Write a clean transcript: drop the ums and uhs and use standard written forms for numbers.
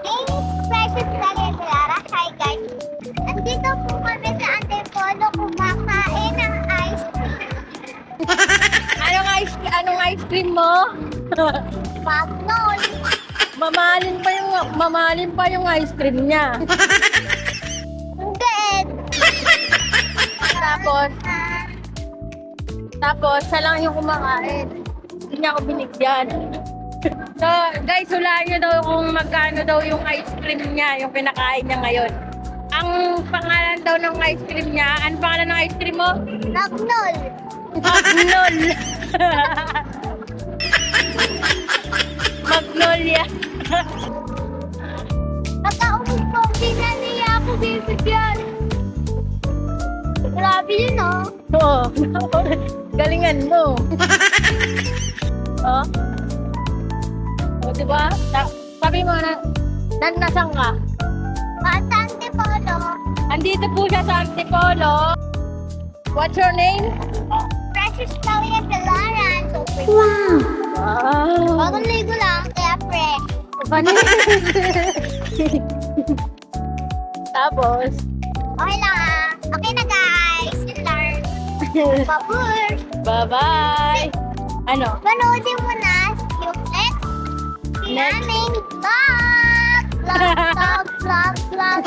name is Precious Clara. Hi guys. Andito po kami sa Antipolo kumakain ng ice cream. Anong ice cream mo? Magnol. Mamahalin pa yung ice cream niya. Hindi. Tapos siya lang yung kumakain. Hindi niya ako binigyan. So, guys, hulaan nyo daw kung magkano daw yung ice cream niya, yung pinakain niya ngayon. Ang pangalan daw ng ice cream niya, ano pangalan ng ice cream mo? Magnol. Magnol. Magnolia. Nakaubos ko, hindi na niya ako bibigyan. Grabe yun, oh. Oo. Galingan mo. Oh. O, diba? Sabi mo na, nasaan ka? Sa Antipolo. Andito po siya sa Antipolo. What's your name? Precious Clara. So pretty. Wow. Bagong ligo lang, kaya fresh. Paano? Tapos, Okay lang, ah. Okay na, guys. Yun lang. Babush. bye-bye. Ano? Panoodin mo na yung next naming vlog. Vlog.